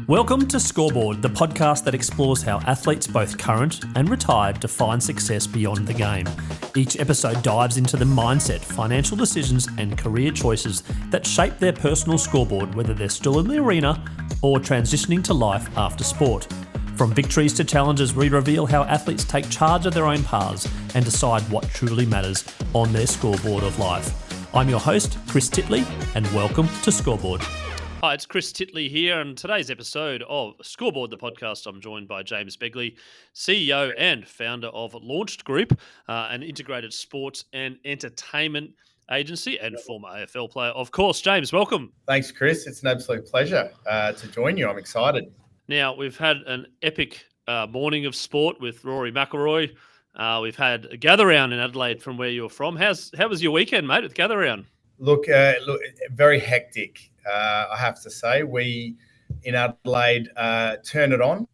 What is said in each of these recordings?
Welcome to Scoreboard, the podcast that explores how athletes, both current and retired, define success beyond the game. Each episode dives into the mindset, financial decisions, and career choices that shape their personal scoreboard, whether they're still in the arena or transitioning to life after sport. From victories to challenges, we reveal how athletes take charge of their own paths and decide what truly matters on their scoreboard of life. I'm your host, Chris Titley, and welcome to Scoreboard. Hi, it's Chris Titley here, and today's episode of Scoreboard, the podcast, I'm joined by James Begley, CEO and founder of Launched Group, an integrated sports and entertainment agency and former AFL player. Of course, James, welcome. Thanks, Chris. It's an absolute pleasure to join you. I'm excited. Now, we've had an epic morning of sport with Rory McIlroy. We've had a gather round in Adelaide from where you're from. How was your weekend, mate, with the gather round? Look, very hectic. I have to say, we in Adelaide turn it on,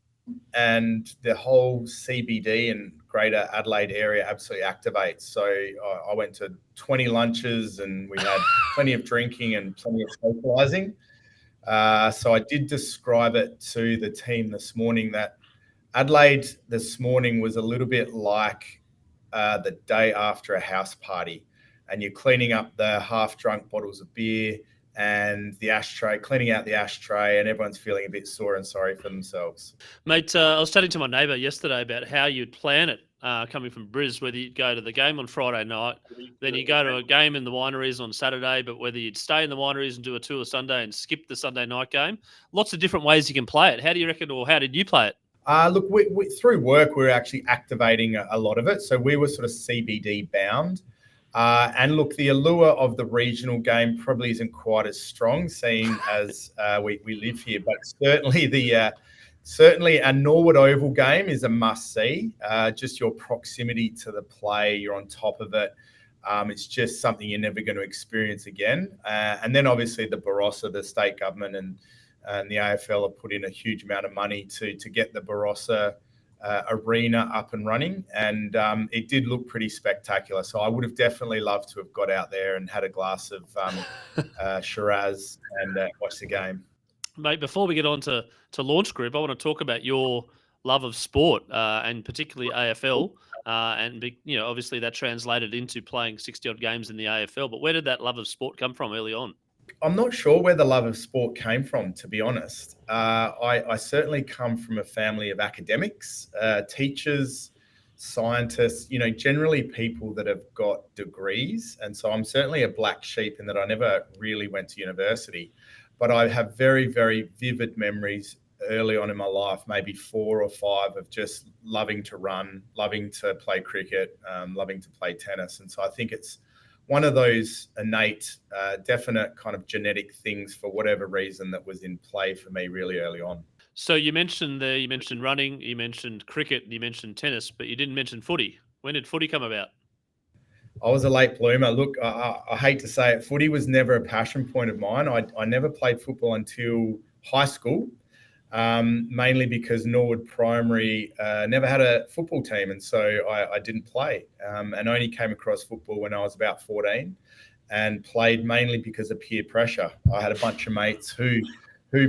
and the whole CBD and Greater Adelaide area absolutely activates. So I went to 20 lunches, and we had plenty of drinking and plenty of socialising. So I did describe it to the team this morning that Adelaide this morning was a little bit like the day after a house party, and you're cleaning up the half-drunk bottles of beer and the ashtray, cleaning out the ashtray, and everyone's feeling a bit sore and sorry for themselves. Mate, I was chatting to my neighbour yesterday about how you'd plan it coming from Bris, whether you'd go to the game on Friday night, then you go to a game in the wineries on Saturday, but whether you'd stay in the wineries and do a tour Sunday and skip the Sunday night game. Lots of different ways you can play it. How do you reckon, or how did you play it? Look, we through work, we were actually activating a lot of it. So we were sort of CBD bound. And look, the allure of the regional game probably isn't quite as strong, seeing as we live here. But certainly a Norwood Oval game is a must-see. Just your proximity to the play, you're on top of it. It's just something you're never going to experience again. And then obviously the Barossa, the state government and the AFL have put in a huge amount of money to get the Barossa arena up and running, and it did look pretty spectacular. So I would have definitely loved to have got out there and had a glass of Shiraz and watched the game. Mate, before we get on to Launch Group, I want to talk about your love of sport and particularly AFL. And obviously that translated into playing 60-odd games in the AFL. But where did that love of sport come from early on? I'm not sure where the love of sport came from, to be honest. I certainly come from a family of academics, teachers, scientists, generally people that have got degrees. And so I'm certainly a black sheep in that I never really went to university. But I have very, very vivid memories early on in my life, maybe 4 or 5, of just loving to run, loving to play cricket, loving to play tennis. And so I think it's one of those innate, definite kind of genetic things for whatever reason that was in play for me really early on. So you mentioned running, you mentioned cricket, you mentioned tennis, but you didn't mention footy. When did footy come about? I was a late bloomer. Look, I hate to say it, footy was never a passion point of mine. I never played football until high school, mainly because Norwood Primary never had a football team, and so I didn't play, and only came across football when I was about 14 and played mainly because of peer pressure. I had a bunch of mates who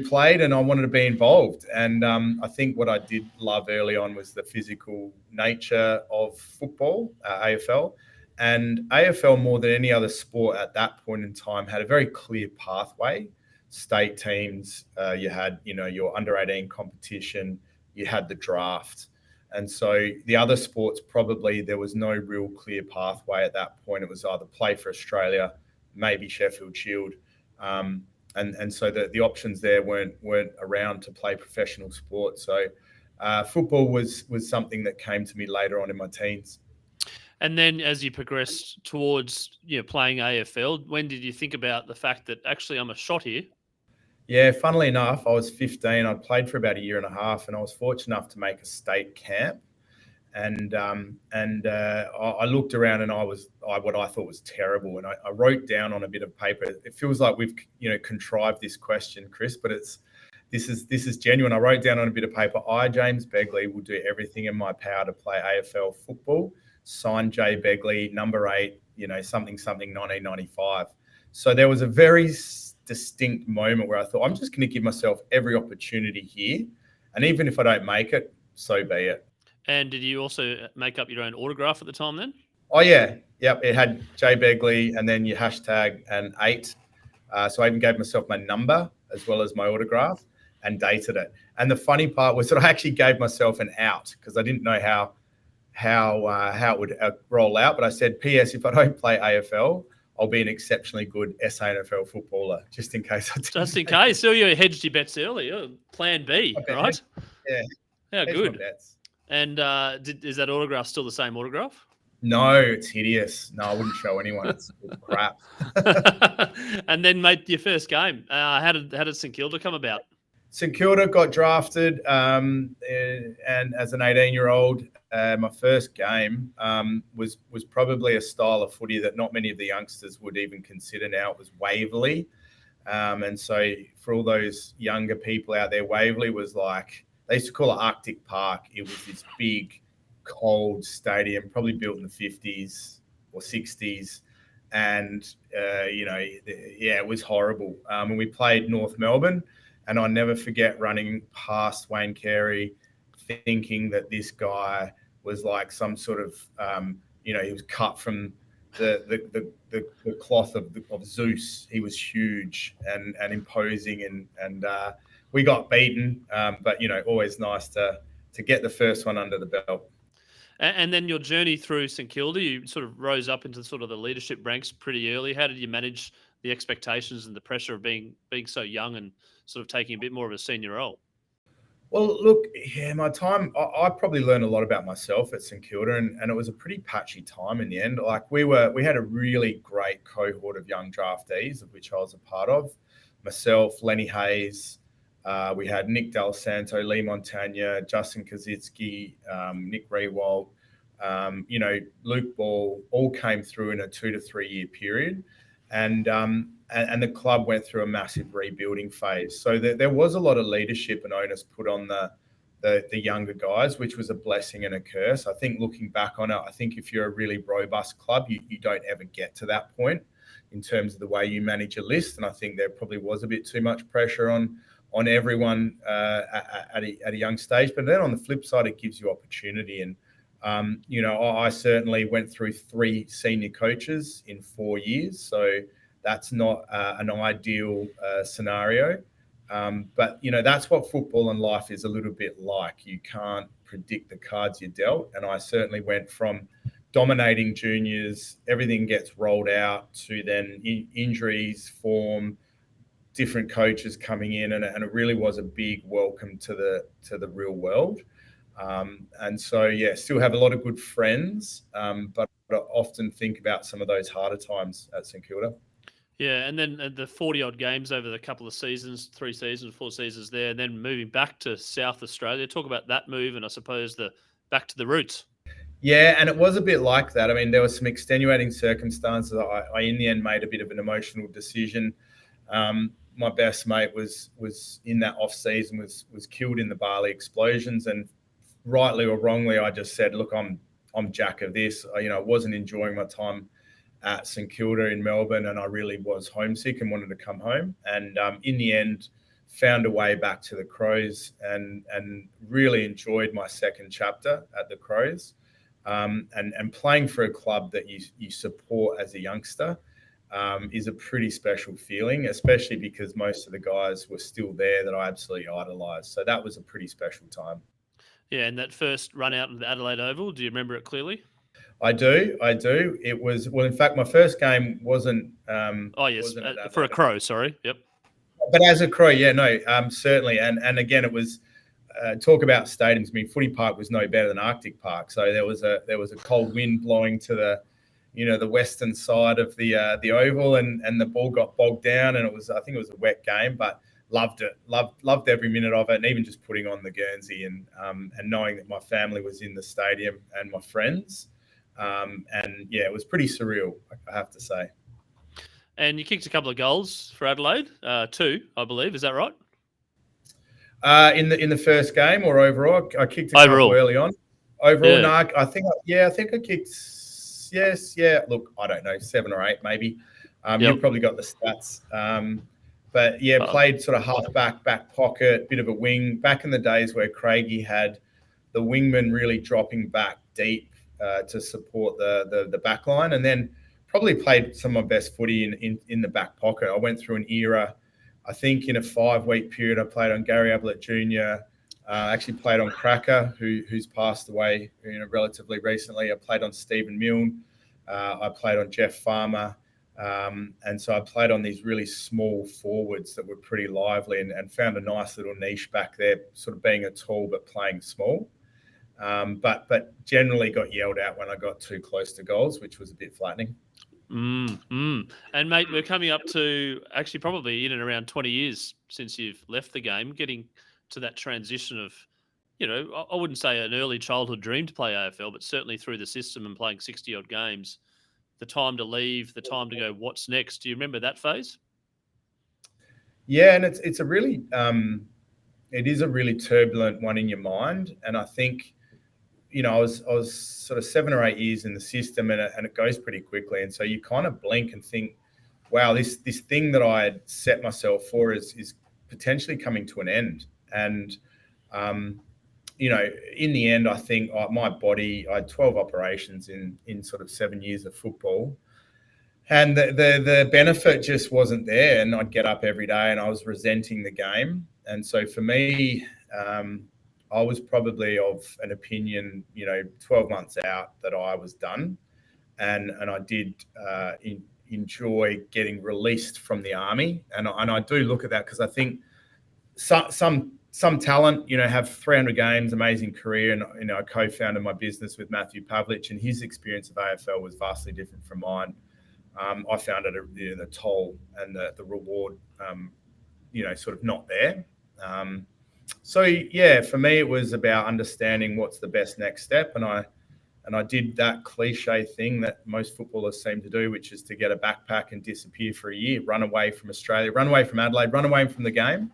played, and I wanted to be involved. And I think what I did love early on was the physical nature of football, AFL. And AFL, more than any other sport at that point in time, had a very clear pathway. State teams, you had, your under 18 competition, you had the draft. And so the other sports, probably there was no real clear pathway at that point. It was either play for Australia, maybe Sheffield Shield. And so the options there weren't around to play professional sport. So football was something that came to me later on in my teens. And then as you progressed towards playing AFL, when did you think about the fact that actually I'm a shot here? Yeah, funnily enough, I was 15. I played for about a year and a half, and I was fortunate enough to make a state camp. And I looked around, and what I thought was terrible. And I wrote down on a bit of paper. It feels like we've contrived this question, Chris, but this is genuine. I wrote down on a bit of paper, I, James Begley, will do everything in my power to play AFL football. Signed J Begley, number 8, something 1995. So there was a very distinct moment where I thought, I'm just going to give myself every opportunity here. And even if I don't make it, so be it. And did you also make up your own autograph at the time then? Oh, yeah. Yep. It had J Begley and then your hashtag and 8. So I even gave myself my number as well as my autograph and dated it. And the funny part was that I actually gave myself an out because I didn't know how it would roll out. But I said, P.S. if I don't play AFL, I'll be an exceptionally good SANFL footballer, just in case. Just in case. So you hedged your bets early. Plan B, right? Yeah. How good. And is that autograph still the same autograph? No, it's hideous. No, I wouldn't show anyone. It's crap. And then, mate, your first game. How did St Kilda come about? St Kilda got drafted, and as an 18-year-old, my first game was probably a style of footy that not many of the youngsters would even consider now. It was Waverley. And so for all those younger people out there, Waverley was like, they used to call it Arctic Park. It was this big, cold stadium, probably built in the 50s or 60s. And, it was horrible. And we played North Melbourne. And I'll never forget running past Wayne Carey thinking that this guy was like some sort of, he was cut from the cloth of Zeus. He was huge and imposing, and we got beaten. But always nice to get the first one under the belt. And then your journey through St Kilda, you sort of rose up into sort of the leadership ranks pretty early. How did you manage the expectations and the pressure of being so young and sort of taking a bit more of a senior role? Well, look, my time, I probably learned a lot about myself at St Kilda, and it was a pretty patchy time in the end. Like we had a really great cohort of young draftees, of which I was a part of. Myself, Lenny Hayes, we had Nick Del Santo, Lee Montagna, Justin Kaczynski, Nick Rewald, Luke Ball, all came through in a 2 to 3 year period. And the club went through a massive rebuilding phase. So there was a lot of leadership and onus put on the younger guys, which was a blessing and a curse. I think looking back on it, I think if you're a really robust club, you don't ever get to that point in terms of the way you manage a list. And I think there probably was a bit too much pressure on everyone at a young stage. But then on the flip side, it gives you opportunity. And, I certainly went through 3 senior coaches in 4 years. So that's not an ideal scenario. But, that's what football and life is a little bit like. You can't predict the cards you're dealt. And I certainly went from dominating juniors, everything gets rolled out, to then injuries, form, different coaches coming in. And it really was a big welcome to the real world. And so, still have a lot of good friends, but I often think about some of those harder times at St Kilda. Yeah, and then the 40-odd games over the couple of seasons, 3 seasons, 4 seasons there, and then moving back to South Australia. Talk about that move and I suppose the back to the roots. Yeah, and it was a bit like that. I mean, there were some extenuating circumstances. I in the end made a bit of an emotional decision. My best mate was in that off season was killed in the Bali explosions, and rightly or wrongly, I just said, look, I'm jack of this. I wasn't enjoying my time at St Kilda in Melbourne, and I really was homesick and wanted to come home. And in the end, found a way back to the Crows and really enjoyed my second chapter at the Crows. And playing for a club that you support as a youngster is a pretty special feeling, especially because most of the guys were still there that I absolutely idolised. So that was a pretty special time. Yeah, and that first run out in the Adelaide Oval, do you remember it clearly? I do. It was, well, in fact, my first game wasn't. Wasn't for a Crow, sorry. Yep. But as a Crow, certainly. And again, it was, talk about stadiums. I mean, Footy Park was no better than Arctic Park. So there was a cold wind blowing to the western side of the oval, and the ball got bogged down, and I think it was a wet game, but loved it. Loved every minute of it, and even just putting on the Guernsey and knowing that my family was in the stadium and my friends. It was pretty surreal, I have to say. And you kicked a couple of goals for Adelaide, 2, I believe. Is that right? In the first game or overall? I kicked a couple early on. Overall, no, I think I kicked. Yes, yeah. Look, I don't know, 7 or 8 maybe. You've probably got the stats. But yeah, played sort of half-back, back pocket, bit of a wing. Back in the days where Craigie had the wingman really dropping back deep to support the back line, and then probably played some of my best footy in the back pocket. I went through an era, I think in a 5-week period, I played on Gary Ablett Jr., actually played on Cracker, who's passed away relatively recently. I played on Stephen Milne. I played on Jeff Farmer. And so I played on these really small forwards that were pretty lively and found a nice little niche back there, sort of being a tall but playing small. But generally got yelled at when I got too close to goals, which was a bit flattening. And mate, we're coming up to actually probably in and around 20 years since you've left the game, getting to that transition of, I wouldn't say an early childhood dream to play AFL, but certainly through the system and playing 60-odd games, the time to leave, the time to go, what's next? Do you remember that phase? Yeah, and it's a really, it is a really turbulent one in your mind. And I think, I was sort of 7 or 8 years in the system, and it goes pretty quickly. And so you kind of blink and think, wow, this thing that I had set myself for is potentially coming to an end. And, in the end, I think my body, I had 12 operations in sort of 7 years of football. And the benefit just wasn't there. And I'd get up every day and I was resenting the game. And so for me, I was probably of an opinion, 12 months out that I was done. And I did enjoy getting released from the army. And I do look at that because I think some talent, have 300 games, amazing career. And, I co-founded my business with Matthew Pavlich, and his experience of AFL was vastly different from mine. I found it the toll and the reward, sort of not there. So yeah, for me, it was about understanding what's the best next step. And I did that cliche thing that most footballers seem to do, which is to get a backpack and disappear for a year, run away from Australia, run away from Adelaide, run away from the game.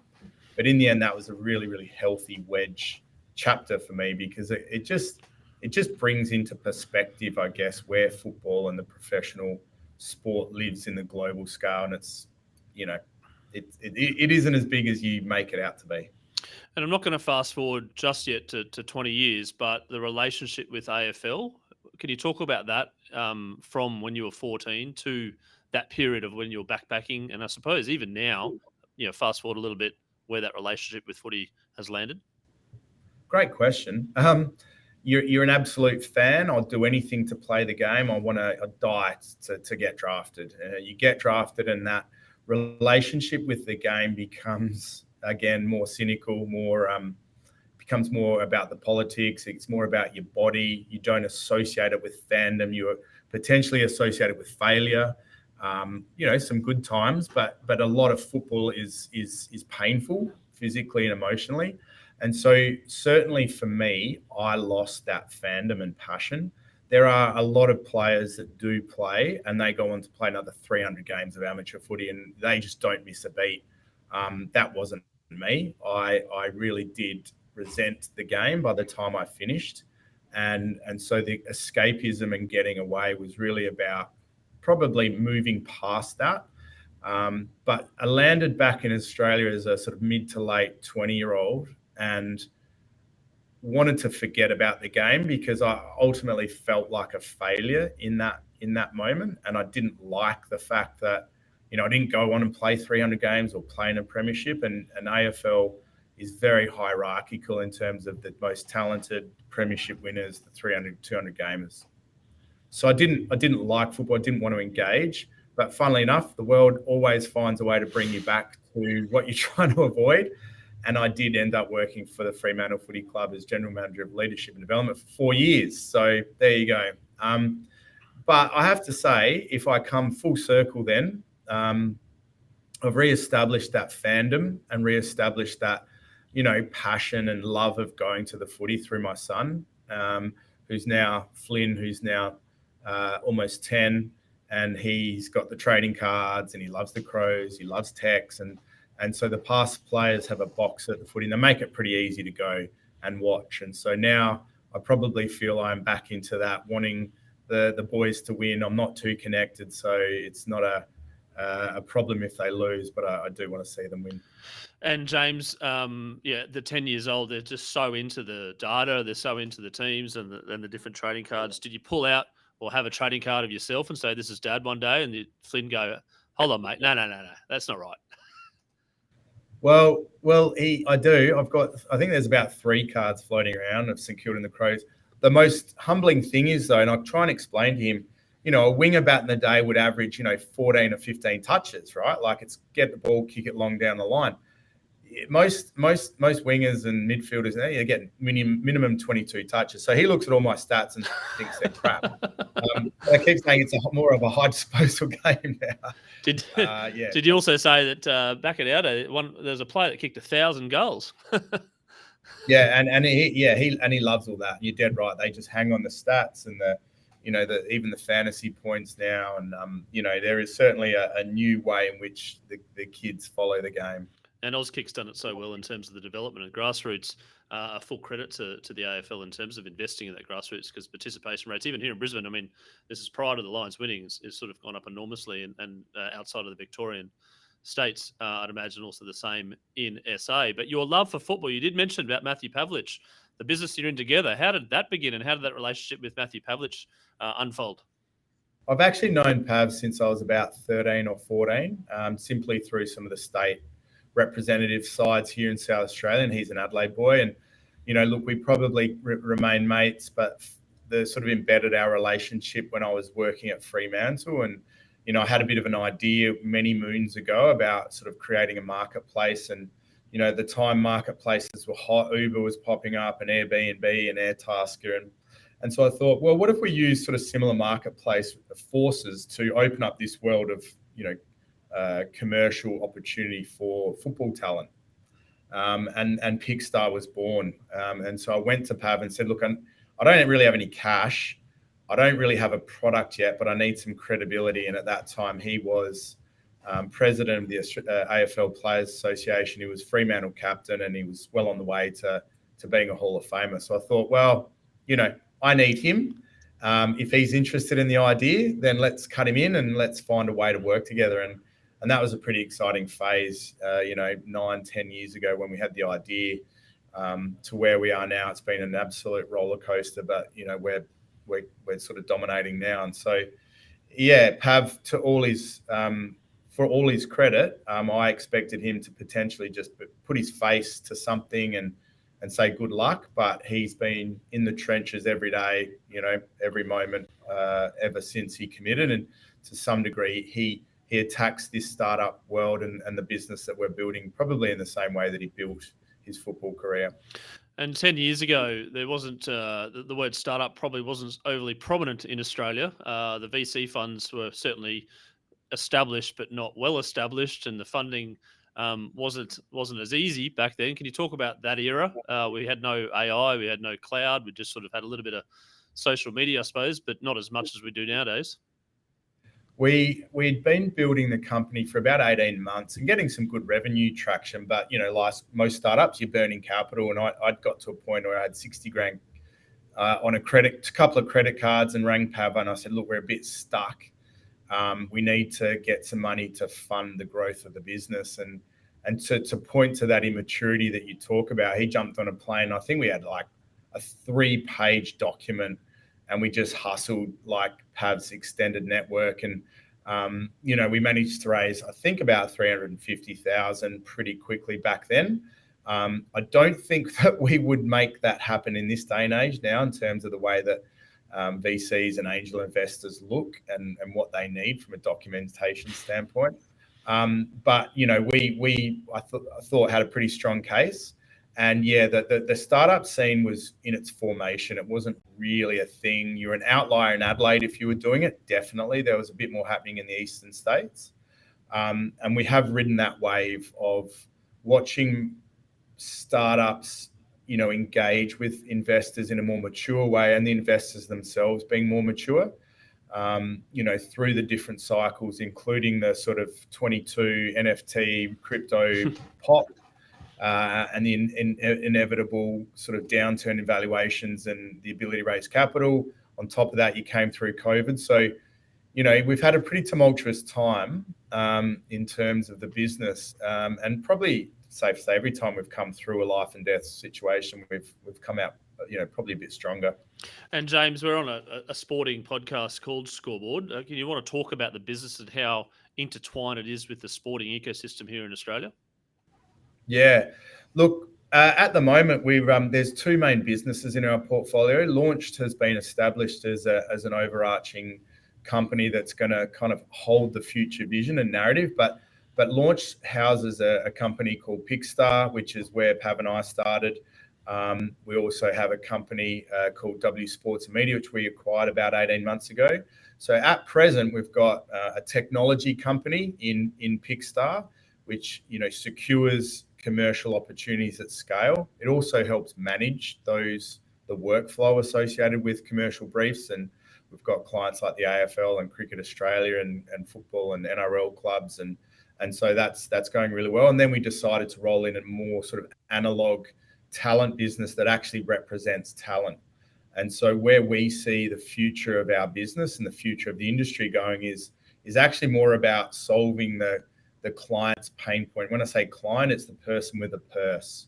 But in the end, that was a really, really healthy wedge chapter for me, because it just brings into perspective, I guess, where football and the professional sport lives in the global scale. And it's, it isn't as big as you make it out to be. And I'm not going to fast forward just yet to 20 years, but the relationship with AFL, can you talk about that from when you were 14 to that period of when you were backpacking? And I suppose even now, fast forward a little bit, where that relationship with footy has landed? Great question. You're an absolute fan. I'll do anything to play the game. I die to get drafted. You get drafted, and that relationship with the game becomes, again, more cynical, becomes more about the politics. It's more about your body. You don't associate it with fandom. You are potentially associated with failure. Some good times, but a lot of football is painful physically and emotionally. And so certainly for me, I lost that fandom and passion. There are a lot of players that do play and they go on to play another 300 games of amateur footy and they just don't miss a beat. That wasn't me. I really did resent the game by the time I finished. And so the escapism and getting away was really about probably moving past that. But I landed back in Australia as a sort of mid to late 20-year-old and wanted to forget about the game because I ultimately felt like a failure in that moment. And I didn't like the fact that, I didn't go on and play 300 games or play in a premiership. And AFL is very hierarchical in terms of the most talented premiership winners, the 300, 200 gamers. So I didn't like football. I didn't want to engage. But funnily enough, the world always finds a way to bring you back to what you're trying to avoid. And I did end up working for the Fremantle Footy Club as General Manager of Leadership and Development for 4 years. So there you go. But I have to say, if I come full circle then, I've reestablished that fandom and reestablished that, passion and love of going to the footy through my son, who's now Flynn, who's now almost 10. And he's got the trading cards and he loves the Crows, he loves Tex. And so the past players have a box at the footy and they make it pretty easy to go and watch. And so now I probably feel I'm back into that, wanting the boys to win. I'm not too connected, so it's not a problem if they lose, but I do want to see them win. And James, the 10 years old, they're just so into the data, they're so into the teams and the different trading cards. Did you pull out or have a trading card of yourself and say, this is Dad one day, and Flynn go, hold on, mate, no, that's not right? Well, I do. I think there's about 3 cards floating around of St Kilda and the Crows. The most humbling thing is, though, and I'll try and explain to him, a winger back in the day would average, 14 or 15 touches, right? Like, it's get the ball, kick it long down the line. Most wingers and midfielders, they get minimum 22 touches. So he looks at all my stats and thinks they're crap. I keep saying it's more of a high disposal game now. Did you also say that back at our day, there's a player that kicked 1,000 goals? Yeah, and he loves all that. You're dead right. They just hang on the stats and even the fantasy points now, and there is certainly a new way in which the kids follow the game. And Auskick's done it so well in terms of the development and grassroots. A full credit to the AFL in terms of investing in that grassroots, because participation rates, even here in Brisbane, I mean, this is prior to the Lions winning, is sort of gone up enormously, and outside of the Victorian states, I'd imagine also the same in SA. But your love for football, you did mention about Matthew Pavlich, the business you're in together. How did that begin, and how did that relationship with Matthew Pavlich unfold? I've actually known Pav since I was about 13 or 14, simply through some of the state representative sides here in South Australia, and he's an Adelaide boy. And, look, we probably remain mates, but the sort of embedded our relationship when I was working at Fremantle. And, I had a bit of an idea many moons ago about sort of creating a marketplace. And, at the time marketplaces were hot, Uber was popping up, and Airbnb and Airtasker. And so I thought, well, what if we use sort of similar marketplace forces to open up this world of, commercial opportunity for football talent, and Pickstar was born. And so I went to Pav and said, look, I don't really have any cash. I don't really have a product yet, but I need some credibility. And at that time, he was president of the AFL Players Association. He was Fremantle captain, and he was well on the way to being a Hall of Famer. So I thought, well, I need him. If he's interested in the idea, then let's cut him in and let's find a way to work together. And that was a pretty exciting phase, 9-10 years ago when we had the idea, to where we are now. It's been an absolute roller coaster, but we're sort of dominating now. And so, Pav, for all his credit, I expected him to potentially just put his face to something and say good luck, but he's been in the trenches every day, every moment, ever since he committed. And to some degree, he attacks this startup world and the business that we're building probably in the same way that he built his football career. And 10 years ago, there wasn't the word startup probably wasn't overly prominent in Australia. The VC funds were certainly established, but not well established, and the funding wasn't as easy back then. Can you talk about that era? We had no AI, we had no cloud, we just sort of had a little bit of social media, I suppose, but not as much as we do nowadays. We'd been building the company for about 18 months and getting some good revenue traction, but like most startups, you're burning capital, and I'd got to a point where I had 60 grand on a couple of credit cards, and rang Pav and I said, look, we're a bit stuck. We need to get some money to fund the growth of the business. And to point to that immaturity that you talk about, he jumped on a plane. I think we had like a 3-page document, and we just hustled like Pav's extended network. And, we managed to raise, I think, about 350,000 pretty quickly back then. I don't think that we would make that happen in this day and age now, in terms of the way that VCs and angel investors look and what they need from a documentation standpoint. But I thought had a pretty strong case. And the startup scene was in its formation. It wasn't really a thing. You're an outlier in Adelaide if you were doing it. Definitely, there was a bit more happening in the eastern states. And we have ridden that wave of watching startups, engage with investors in a more mature way, and the investors themselves being more mature, through the different cycles, including the sort of 22 NFT crypto pop, and the inevitable sort of downturn in valuations and the ability to raise capital. On top of that, you came through COVID. So, we've had a pretty tumultuous time, in terms of the business, and probably safe to say every time we've come through a life and death situation, we've come out, probably a bit stronger. And James, we're on a sporting podcast called Scoreboard. Can you want to talk about the business and how intertwined it is with the sporting ecosystem here in Australia? Yeah, look, at the moment there's two main businesses in our portfolio. Launched has been established as an overarching company that's going to kind of hold the future vision and narrative, but Launch houses a company called Pickstar, which is where Pav and I started. We also have a company called W Sports and Media, which we acquired about 18 months ago. So at present, we've got a technology company in Pickstar, which secures commercial opportunities at scale. It also helps manage the workflow associated with commercial briefs, and we've got clients like the AFL and Cricket Australia and football and NRL clubs, and so that's going really well. And then we decided to roll in a more sort of analog talent business that actually represents talent. And so where we see the future of our business and the future of the industry going is actually more about solving the client's pain point. When I say client, it's the person with a purse.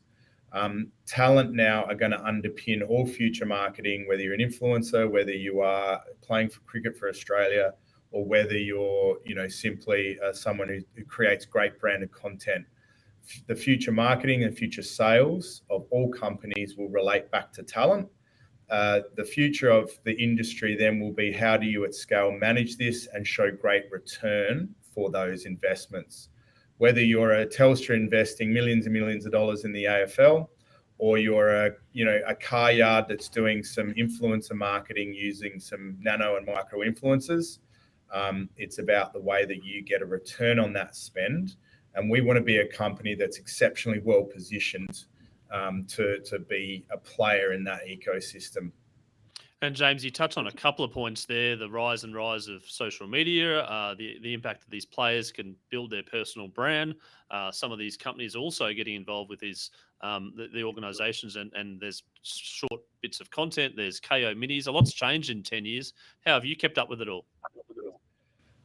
Talent now are going to underpin all future marketing, whether you're an influencer, whether you are playing for Cricket for Australia, or whether you're simply someone who creates great branded content. The future marketing and future sales of all companies will relate back to talent. The future of the industry then will be, how do you at scale manage this and show great return for those investments? Whether you're a Telstra investing millions and millions of dollars in the AFL, or you're a car yard that's doing some influencer marketing using some nano and micro influencers, it's about the way that you get a return on that spend. And we want to be a company that's exceptionally well positioned to be a player in that ecosystem. And James, you touched on a couple of points there: the rise of social media, the impact that these players can build their personal brand. Some of these companies also getting involved with the organisations, and there's short bits of content. There's KO minis. A lot's changed in 10 years. How have you kept up with it all?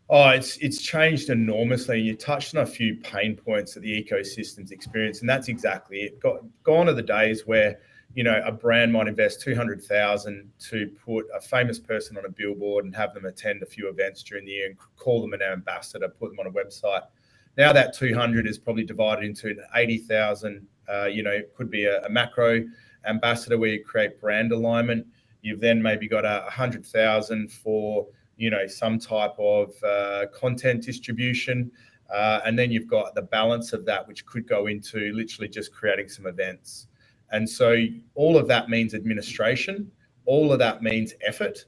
Oh, it's changed enormously. You touched on a few pain points that the ecosystem's experienced, and that's exactly it. Gone are the days where a brand might invest $200,000 to put a famous person on a billboard and have them attend a few events during the year and call them an ambassador, put them on a website. Now that 200 is probably divided into 80,000. It could be a macro ambassador where you create brand alignment. You've then maybe got 100,000 for some type of content distribution. And then you've got the balance of that, which could go into literally just creating some events. And so all of that means administration. All of that means effort.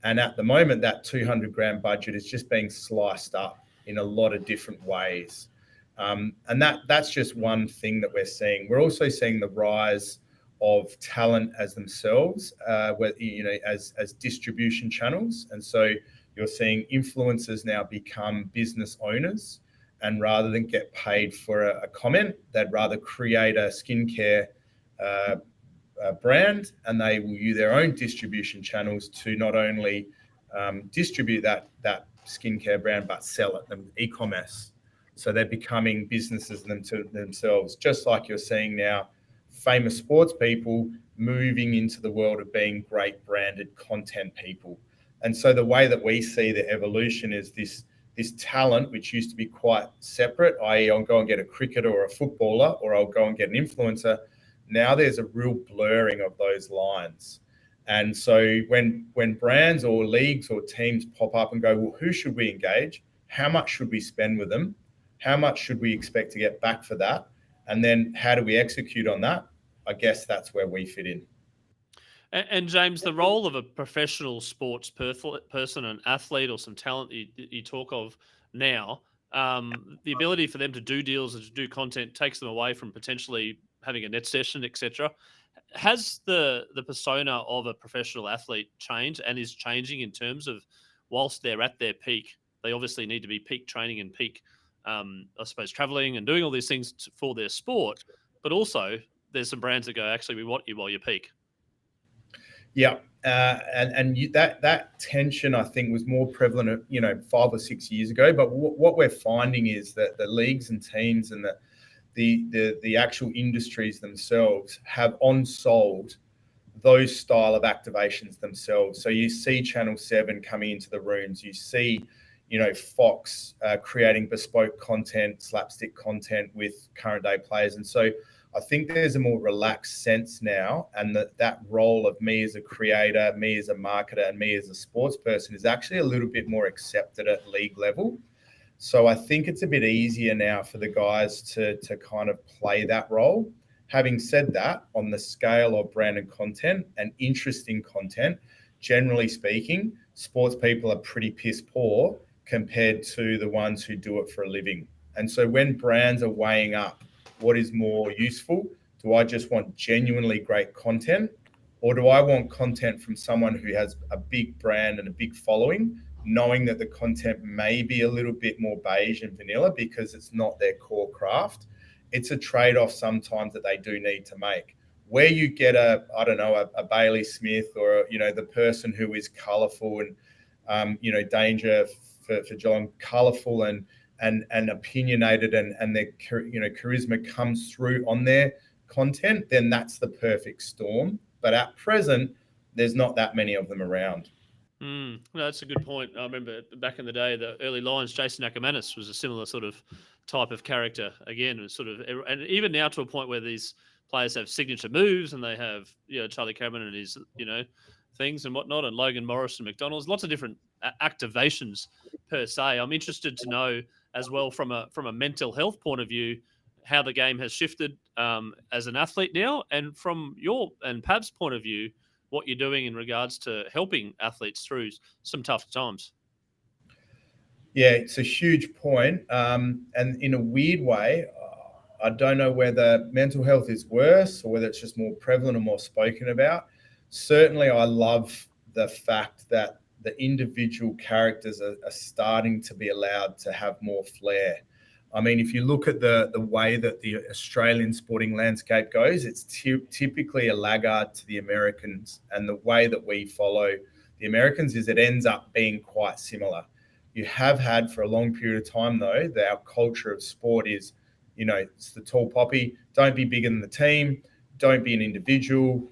And at the moment, that 200 grand budget is just being sliced up in a lot of different ways. And that's just one thing that we're seeing. We're also seeing the rise of talent as themselves, as distribution channels. And so you're seeing influencers now become business owners, and rather than get paid for a comment, they'd rather create a skincare brand, and they will use their own distribution channels to not only distribute that skincare brand, but sell it, e-commerce. So they're becoming businesses themselves, just like you're seeing now famous sports people moving into the world of being great branded content people. And so the way that we see the evolution is this talent, which used to be quite separate, i.e. I'll go and get a cricketer or a footballer, or I'll go and get an influencer. Now there's a real blurring of those lines. And so when brands or leagues or teams pop up and go, well, who should we engage? How much should we spend with them? How much should we expect to get back for that? And then how do we execute on that? I guess that's where we fit in. And James, the role of a professional sports person, an athlete, or some talent you talk of now, the ability for them to do deals and to do content takes them away from potentially having a net session, etc. Has the persona of a professional athlete changed and is changing in terms of, whilst they're at their peak, they obviously need to be peak training and peak, I suppose, traveling and doing all these things for their sport, but also there's some brands that go, actually, we want you while you peak. Yeah. That tension, I think, was more prevalent, 5 or 6 years ago. But what we're finding is that the leagues and teams and the actual industries themselves have on-sold those style of activations themselves. So you see Channel 7 coming into the rooms, you see, Fox creating bespoke content, slapstick content with current day players. And so I think there's a more relaxed sense now, and that role of me as a creator, me as a marketer, and me as a sports person is actually a little bit more accepted at league level. So I think it's a bit easier now for the guys to kind of play that role. Having said that, on the scale of branded content and interesting content, generally speaking, sports people are pretty piss poor compared to the ones who do it for a living. And so when brands are weighing up what is more useful, do I just want genuinely great content, or do I want content from someone who has a big brand and a big following, knowing that the content may be a little bit more beige and vanilla because it's not their core craft? It's a trade-off sometimes that they do need to make. Where you get a Bailey Smith or, the person who is colourful and, Danger for Geelong, colourful and opinionated and their, charisma comes through on their content, then that's the perfect storm. But at present, there's not that many of them around. No, that's a good point. I remember back in the day, the early Lions, Jason Ackermanis was a similar sort of type of character. Again, and even now to a point where these players have signature moves and they have, Charlie Cameron and his, things and whatnot, and Logan Morris and McDonald's, lots of different activations per se. I'm interested to know as well from a mental health point of view, how the game has shifted as an athlete now, and from your and Pav's point of view, what you're doing in regards to helping athletes through some tough times. Yeah, it's a huge point. And in a weird way, I don't know whether mental health is worse or whether it's just more prevalent or more spoken about. Certainly, I love the fact that the individual characters are starting to be allowed to have more flair. I mean, if you look at the way that the Australian sporting landscape goes, it's typically a laggard to the Americans. And the way that we follow the Americans is it ends up being quite similar. You have had for a long period of time, though, that our culture of sport is, it's the tall poppy. Don't be bigger than the team. Don't be an individual.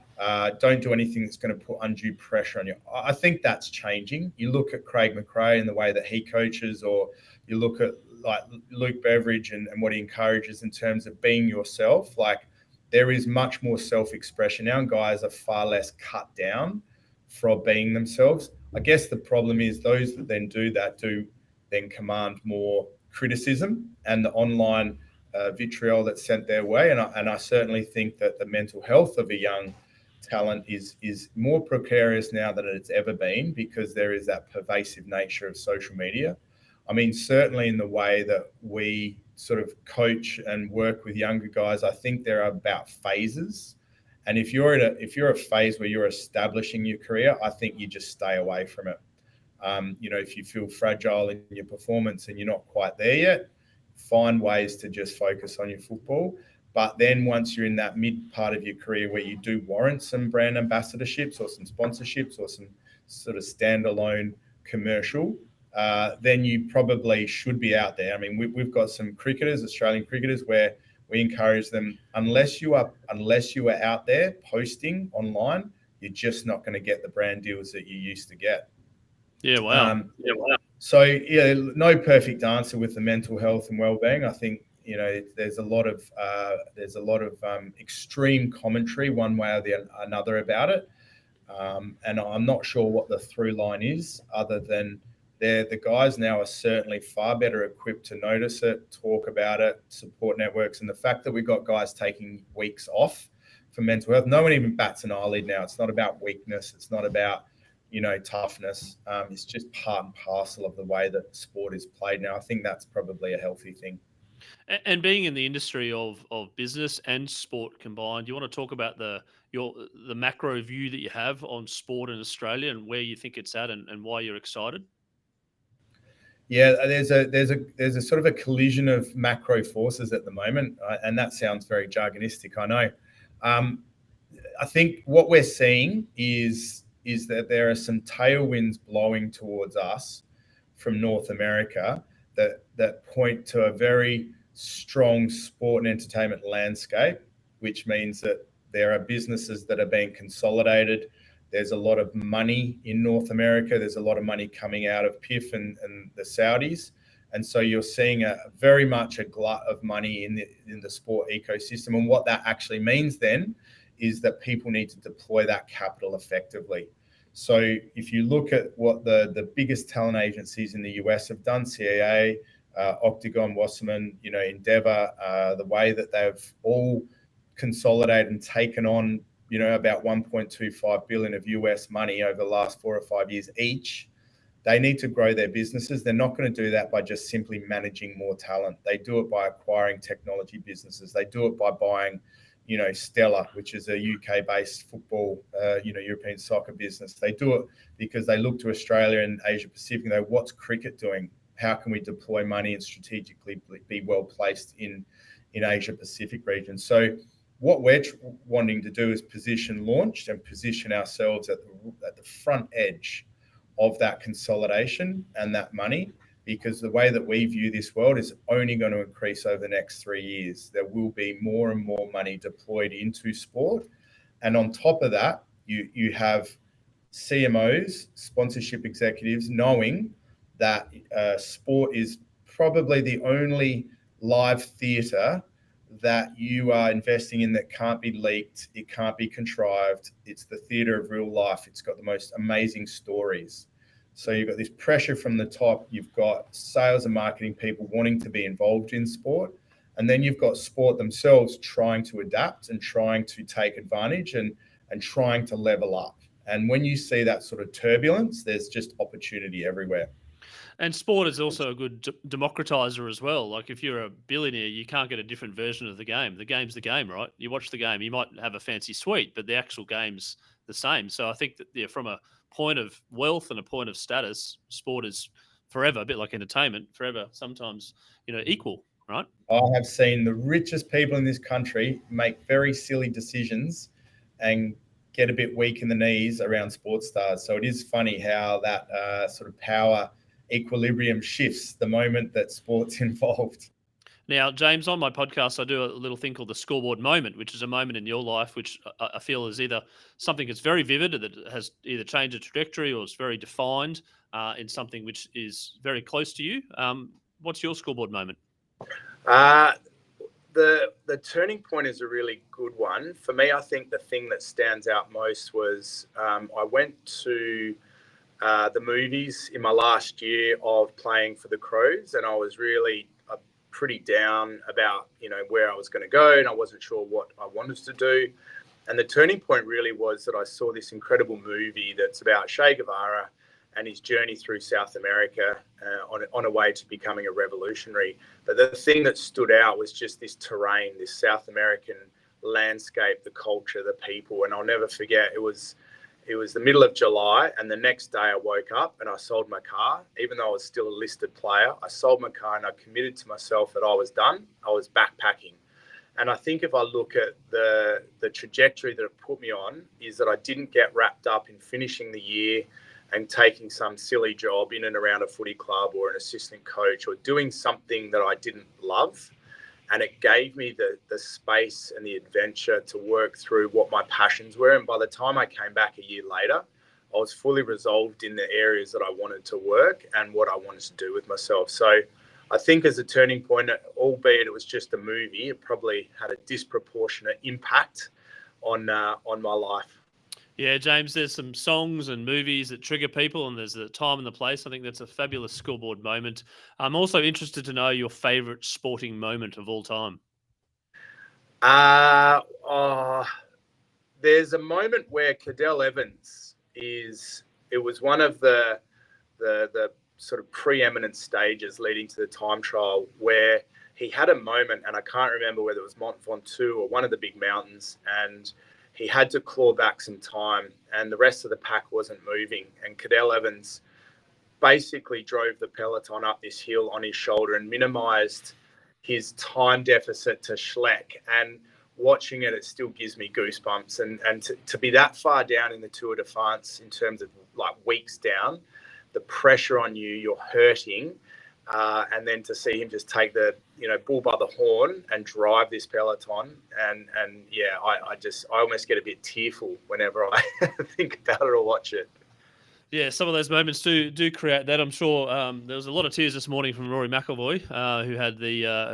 Don't do anything that's going to put undue pressure on you. I think that's changing. You look at Craig McRae and the way that he coaches, or you look at like Luke Beveridge and what he encourages in terms of being yourself. Like, there is much more self-expression now, and guys are far less cut down for being themselves. I guess the problem is those that then do that do then command more criticism and the online vitriol that's sent their way. And I certainly think that the mental health of a young talent is more precarious now than it's ever been, because there is that pervasive nature of social media. I mean, certainly in the way that we sort of coach and work with younger guys, I think there are about phases. And if you're a phase where you're establishing your career, I think you just stay away from it. If you feel fragile in your performance and you're not quite there yet, find ways to just focus on your football. But then once you're in that mid part of your career where you do warrant some brand ambassadorships or some sponsorships or some sort of standalone commercial, then you probably should be out there. I mean, we've got some cricketers, Australian cricketers, where we encourage them, unless you are out there posting online, you're just not going to get the brand deals that you used to get. Yeah, wow. So, no perfect answer with the mental health and well-being. I think, there's a lot of extreme commentary one way or another about it. And I'm not sure what the through line is, other than the guys now are certainly far better equipped to notice it, talk about it, support networks. And the fact that we've got guys taking weeks off for mental health, no one even bats an eyelid now. It's not about weakness. It's not about, toughness. It's just part and parcel of the way that sport is played now. I think that's probably a healthy thing. And being in the industry of business and sport combined, you want to talk about the macro view that you have on sport in Australia and where you think it's at and why you're excited? Yeah, there's a sort of a collision of macro forces at the moment, and that sounds very jargonistic, I know. I think what we're seeing is that there are some tailwinds blowing towards us from North America that point to a very strong sport and entertainment landscape, which means that there are businesses that are being consolidated. There's a lot of money in North America. There's a lot of money coming out of PIF and the Saudis. And so you're seeing very much a glut of money in the sport ecosystem. And what that actually means then is that people need to deploy that capital effectively. So if you look at what the biggest talent agencies in the US have done, CAA, Octagon, Wasserman, Endeavour, the way that they've all consolidated and taken on, about 1.25 billion of US money over the last 4 or 5 years each, they need to grow their businesses. They're not going to do that by just simply managing more talent. They do it by acquiring technology businesses. They do it by buying, Stella, which is a UK-based football, European soccer business. They do it because they look to Australia and Asia Pacific and go, what's cricket doing? How can we deploy money and strategically be well placed in Asia Pacific region? So what we're wanting to do is position Launched and position ourselves at the front edge of that consolidation and that money, because the way that we view this world is only going to increase over the next 3 years. There will be more and more money deployed into sport. And on top of that, you have CMOs, sponsorship executives, knowing that sport is probably the only live theatre that you are investing in that can't be leaked, it can't be contrived. It's the theatre of real life. It's got the most amazing stories. So you've got this pressure from the top. You've got sales and marketing people wanting to be involved in sport. And then you've got sport themselves trying to adapt and trying to take advantage and trying to level up. And when you see that sort of turbulence, there's just opportunity everywhere. And sport is also a good democratizer as well. Like if you're a billionaire, you can't get a different version of the game. The game's the game, right? You watch the game, you might have a fancy suite, but the actual game's the same. So I think that from a point of wealth and a point of status, sport is forever, a bit like entertainment, forever, sometimes, equal, right? I have seen the richest people in this country make very silly decisions and get a bit weak in the knees around sports stars. So it is funny how that sort of power equilibrium shifts the moment that sport's involved. Now, James, on my podcast, I do a little thing called the Scoreboard moment, which is a moment in your life which I feel is either something that's very vivid, that has either changed a trajectory, or is very defined in something which is very close to you. What's your scoreboard moment? The turning point is a really good one. For me, I think the thing that stands out most was I went to the movies in my last year of playing for the Crows, and I was really pretty down about where I was going to go, and I wasn't sure what I wanted to do. And the turning point really was that I saw this incredible movie that's about Che Guevara and his journey through South America on a way to becoming a revolutionary. But the thing that stood out was just this terrain, this South American landscape, the culture, the people. And I'll never forget, it was the middle of July, and the next day I woke up and I sold my car. Even though I was still a listed player, I sold my car and I committed to myself that I was done. I was backpacking. And I think if I look at the trajectory that it put me on, is that I didn't get wrapped up in finishing the year and taking some silly job in and around a footy club or an assistant coach or doing something that I didn't love. And it gave me the space and the adventure to work through what my passions were. And by the time I came back a year later, I was fully resolved in the areas that I wanted to work and what I wanted to do with myself. So I think as a turning point, albeit it was just a movie, it probably had a disproportionate impact on my life. Yeah, James, there's some songs and movies that trigger people, and there's the time and the place. I think that's a fabulous scoreboard moment. I'm also interested to know your favourite sporting moment of all time. There's a moment where Cadell Evans it was one of the sort of preeminent stages leading to the time trial where he had a moment, and I can't remember whether it was Mont Ventoux or one of the big mountains, and he had to claw back some time, and the rest of the pack wasn't moving. And Cadell Evans basically drove the peloton up this hill on his shoulder and minimised his time deficit to Schleck. And watching it, it still gives me goosebumps. And to be that far down in the Tour de France in terms of like weeks down, the pressure on you, you're hurting. And then to see him just take the, bull by the horn and drive this peloton. And yeah, I almost get a bit tearful whenever I think about it or watch it. Yeah, some of those moments do create that. I'm sure there was a lot of tears this morning from Rory McIlroy, who had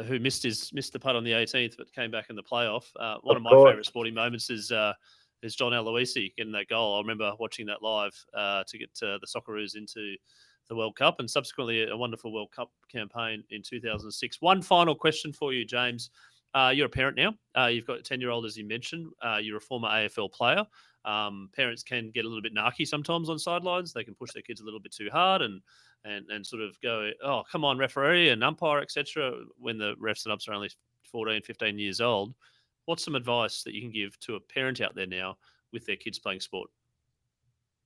who missed the putt on the 18th, but came back in the playoff. One of my favourite sporting moments is John Aloisi getting that goal. I remember watching that live to get the Socceroos into the World Cup, and subsequently a wonderful World Cup campaign in 2006. One final question for you, James. You're a parent now. You've got a 10-year-old, as you mentioned. You're a former AFL player. Parents can get a little bit narky sometimes on sidelines. They can push their kids a little bit too hard and sort of go, oh, come on, referee and umpire, etc. when the refs and umps are only 14, 15 years old. What's some advice that you can give to a parent out there now with their kids playing sport?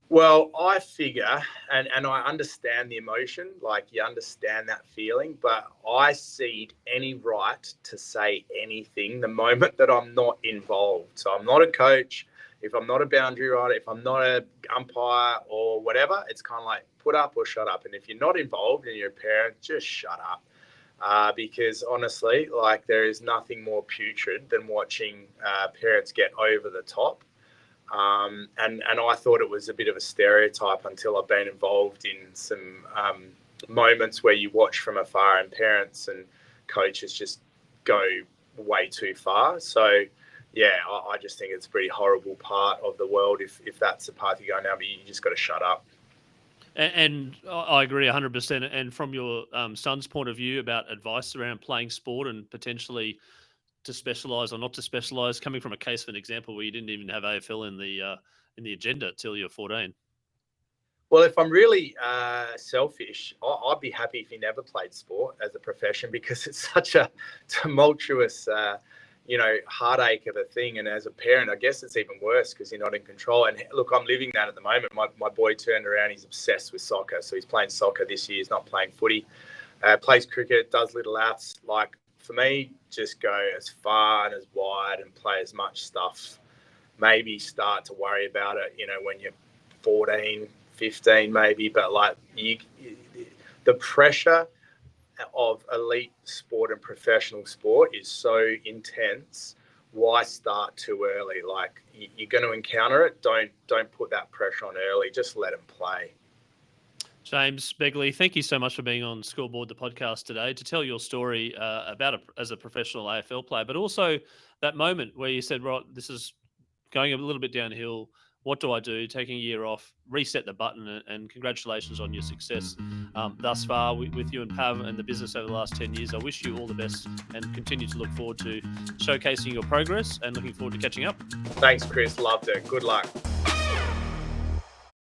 Well, I figure, and I understand the emotion, like you understand that feeling, but I cede any right to say anything the moment that I'm not involved. So I'm not a coach. If I'm not a boundary rider, if I'm not an umpire or whatever, it's kind of like put up or shut up. And if you're not involved and you're a parent, just shut up. Because honestly, like there is nothing more putrid than watching parents get over the top. And I thought it was a bit of a stereotype until I've been involved in some moments where you watch from afar and parents and coaches just go way too far. So, yeah, I just think it's a pretty horrible part of the world if that's the path you go now, but you just got to shut up. And I agree 100%. And from your son's point of view about advice around playing sport and potentially to specialise or not to specialise, coming from a case of an example where you didn't even have AFL in the agenda till you're 14. Well, if I'm really selfish, I'd be happy if he never played sport as a profession because it's such a tumultuous, heartache of a thing. And as a parent, I guess it's even worse because you're not in control. And look, I'm living that at the moment. My boy turned around. He's obsessed with soccer. So he's playing soccer this year. He's not playing footy. Plays cricket, does little outs. Like, for me, just go as far and as wide and play as much stuff. Maybe start to worry about it, when you're 14, 15 maybe. But, like, the pressure of elite sport and professional sport is so intense. Why start too early? Like, you're going to encounter it. Don't put that pressure on early. Just let them play. James Begley, thank you so much for being on Scoreboard, the podcast today, to tell your story as a professional AFL player, but also that moment where you said, right, this is going a little bit downhill. What do I do? Taking a year off, reset the button, and congratulations on your success thus far with you and Pav and the business over the last 10 years. I wish you all the best and continue to look forward to showcasing your progress and looking forward to catching up. Thanks, Chris. Loved it. Good luck.